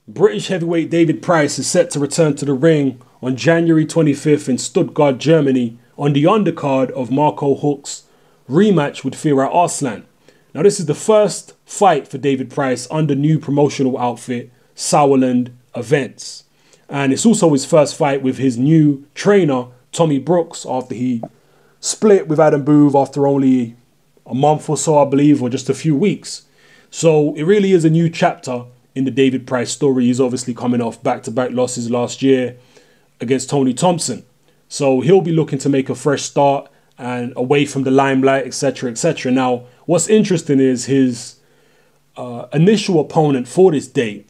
British heavyweight David Price is set to return to the ring on January 25th in Stuttgart, Germany, on the undercard of Marco Huck's rematch with Firat Arslan. Now, this is the first fight for David Price under new promotional outfit, Sauerland Events. And it's also his first fight with his new trainer, Tommy Brooks, after he split with Adam Booth after only a month or so, I believe, or just a few weeks. So it really is a new chapter in the David Price story. He's obviously coming off back-to-back losses last year against Tony Thompson. So he'll be looking to make a fresh start and away from the limelight, etc., etc. Now, what's interesting is his initial opponent for this date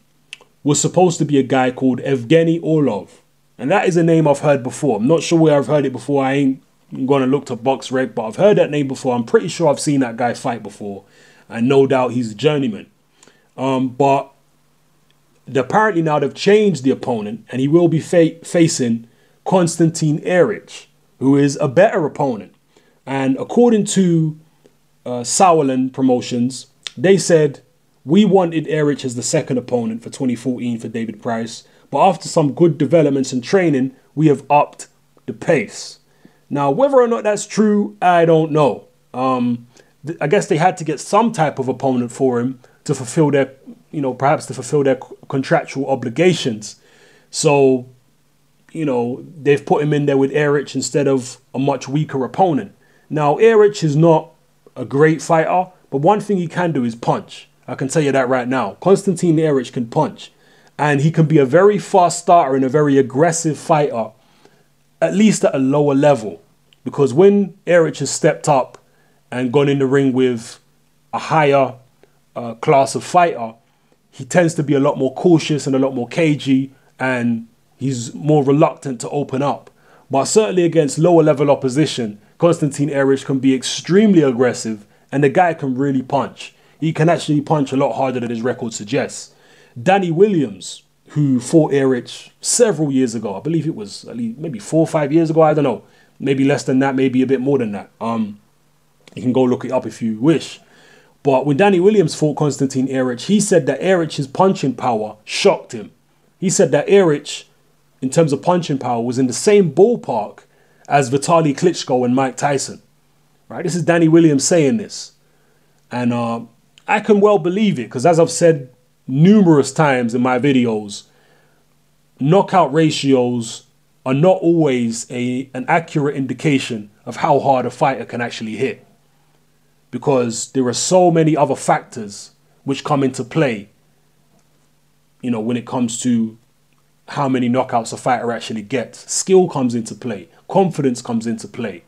was supposed to be a guy called Evgeny Orlov. And that is a name I've heard before. I'm not sure where I've heard it before. I ain't going to look to BoxRec, but I've heard that name before. I'm pretty sure I've seen that guy fight before. And no doubt he's a journeyman. But apparently now they've changed the opponent, and he will be facing Konstantin Airich, who is a better opponent. And according to Sauerland Promotions, they said, we wanted Airich as the second opponent for 2014 for David Price, but after some good developments and training, we have upped the pace. Now, whether or not that's true, I don't know. I guess they had to get some type of opponent for him to fulfill their, perhaps to fulfill their contractual obligations. So, they've put him in there with Airich instead of a much weaker opponent. Now, Airich is not a great fighter, but one thing he can do is punch. I can tell you that right now. Konstantin Airich can punch. And he can be a very fast starter and a very aggressive fighter, at least at a lower level. Because when Airich has stepped up and gone in the ring with a higher class of fighter, he tends to be a lot more cautious and a lot more cagey, and he's more reluctant to open up. But certainly against lower level opposition, Konstantin Airich can be extremely aggressive, and the guy can really punch. He can actually punch a lot harder than his record suggests. Danny Williams, who fought Airich several years ago, I believe it was at least maybe 4 or 5 years ago, I don't know. Maybe less than that, maybe a bit more than that. You can go look it up if you wish. But when Danny Williams fought Konstantin Airich, he said that Airich's punching power shocked him. He said that Airich, in terms of punching power, was in the same ballpark as Vitaly Klitschko and Mike Tyson. Right? This is Danny Williams saying this. And I can well believe it, because as I've said numerous times in my videos, knockout ratios are not always an accurate indication of how hard a fighter can actually hit, because there are so many other factors which come into play, when it comes to how many knockouts a fighter actually gets. Skill comes into play, confidence comes into play,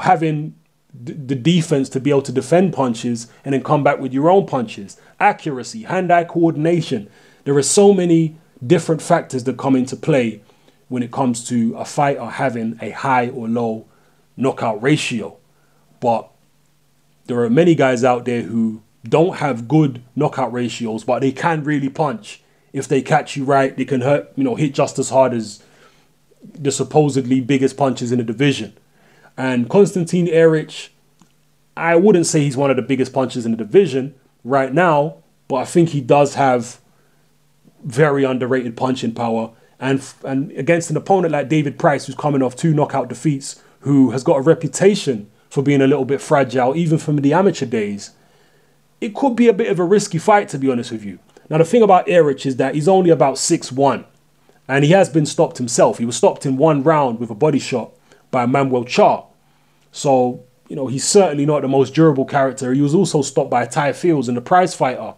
having the defense to be able to defend punches and then come back with your own punches, accuracy, hand-eye coordination. There are so many different factors that come into play when it comes to a fighter having a high or low knockout ratio. But there are many guys out there who don't have good knockout ratios, but they can really punch. If they catch you right, they can hit just as hard as the supposedly biggest punches in the division. And Konstantin Airich, I wouldn't say he's one of the biggest punchers in the division right now, but I think he does have very underrated punching power. And against an opponent like David Price, who's coming off 2 knockout defeats, who has got a reputation for being a little bit fragile, even from the amateur days, it could be a bit of a risky fight, to be honest with you. Now, the thing about Airich is that he's only about 6'1", and he has been stopped himself. He was stopped in 1 round with a body shot by Manuel Char. So, he's certainly not the most durable character. He was also stopped by Ty Fields in the prize fighter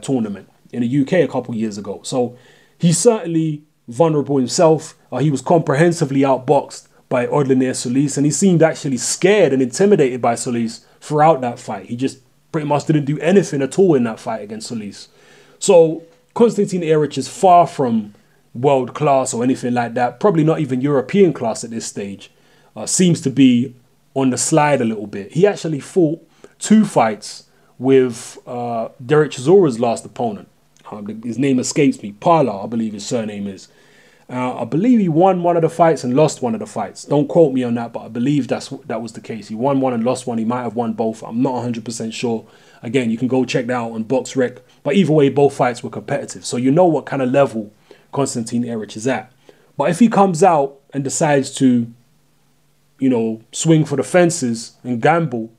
tournament in the UK a couple years ago. So he's certainly vulnerable himself. He was comprehensively outboxed by Odlanier Solis, and he seemed actually scared and intimidated by Solis throughout that fight. He just pretty much didn't do anything at all in that fight against Solis. So Konstantin Airich is far from world class or anything like that. Probably not even European class at this stage. Seems to be on the slide a little bit. He actually fought 2 fights with Derek Chisora's last opponent. His name escapes me. Parla, I believe his surname is. I believe he won one of the fights and lost one of the fights. Don't quote me on that, but I believe that was the case. He won one and lost one. He might have won both. I'm not 100% sure. Again, you can go check that out on BoxRec. But either way, both fights were competitive. So you know what kind of level Konstantin Airich is at. But if he comes out and decides to, swing for the fences and gamble,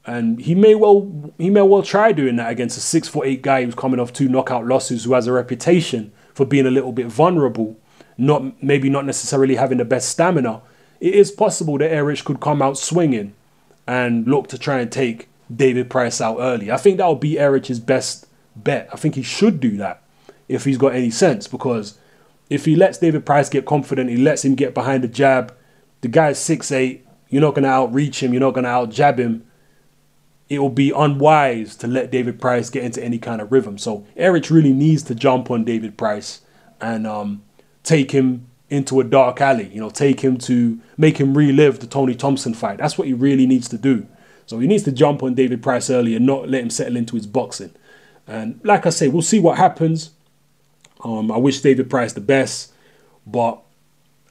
and he may well try doing that against a 6'8" guy who's coming off 2 knockout losses, who has a reputation for being a little bit vulnerable, maybe not necessarily having the best stamina. It is possible that Airich could come out swinging and look to try and take David Price out early. I think that would be Airich's best bet. I think he should do that if he's got any sense, because if he lets David Price get confident, he lets him get behind the jab, the guy's 6'8", you're not going to outreach him, you're not going to outjab him. It will be unwise to let David Price get into any kind of rhythm. So Airich really needs to jump on David Price and take him into a dark alley. Take him to make him relive the Tony Thompson fight. That's what he really needs to do. So he needs to jump on David Price early and not let him settle into his boxing. And like I say, we'll see what happens. I wish David Price the best, but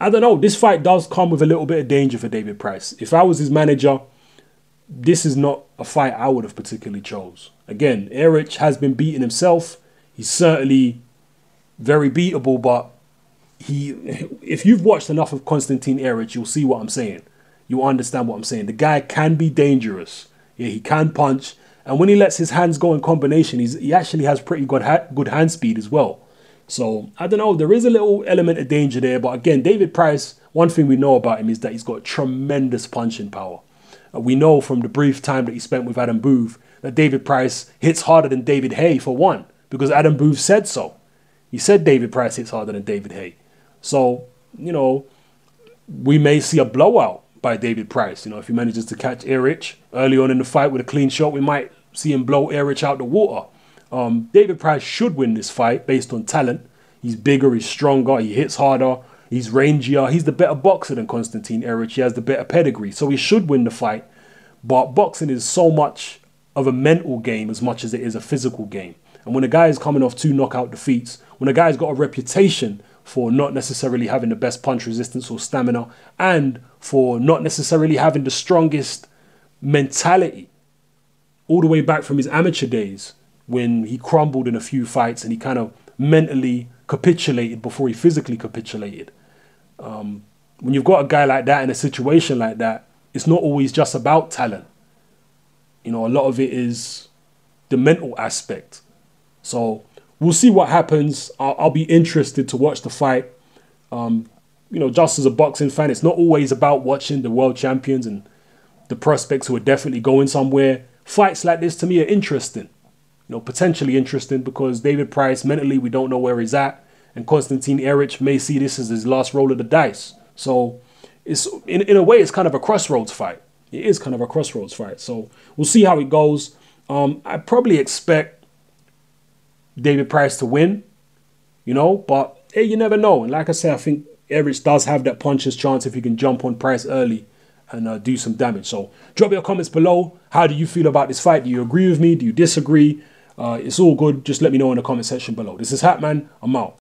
I don't know. This fight does come with a little bit of danger for David Price. If I was his manager, this is not a fight I would have particularly chose. Again, Airich has been beating himself. He's certainly very beatable, but if you've watched enough of Konstantin Airich, you'll see what I'm saying. You'll understand what I'm saying. The guy can be dangerous. Yeah, he can punch. And when he lets his hands go in combination, he actually has pretty good hand speed as well. So, I don't know. There is a little element of danger there. But again, David Price, one thing we know about him is that he's got tremendous punching power. We know from the brief time that he spent with Adam Booth that David Price hits harder than David Haye, for one, because Adam Booth said so. He said David Price hits harder than David Haye. So, we may see a blowout by David Price. If he manages to catch Airich early on in the fight with a clean shot, we might see him blow Airich out the water. David Price should win this fight based on talent. He's bigger, he's stronger, he hits harder, he's rangier. He's the better boxer than Konstantin Airich. He has the better pedigree, so he should win the fight. But boxing is so much of a mental game as much as it is a physical game. And when a guy is coming off 2 knockout defeats, when a guy's got a reputation for not necessarily having the best punch resistance or stamina, and for not necessarily having the strongest mentality, all the way back from his amateur days when he crumbled in a few fights and he kind of mentally capitulated before he physically capitulated. When you've got a guy like that in a situation like that, it's not always just about talent. A lot of it is the mental aspect. So we'll see what happens. I'll be interested to watch the fight. Just as a boxing fan, it's not always about watching the world champions and the prospects who are definitely going somewhere. Fights like this to me are interesting. Potentially interesting because David Price, mentally, we don't know where he's at. And Konstantin Airich may see this as his last roll of the dice. So it's in a way, it's kind of a crossroads fight. It is kind of a crossroads fight. So we'll see how it goes. I probably expect David Price to win, but hey, you never know. And like I said, I think Airich does have that puncher's chance if he can jump on Price early and do some damage. So drop your comments below. How do you feel about this fight? Do you agree with me? Do you disagree? It's all good. Just let me know in the comment section below. This is Hatman. I'm out.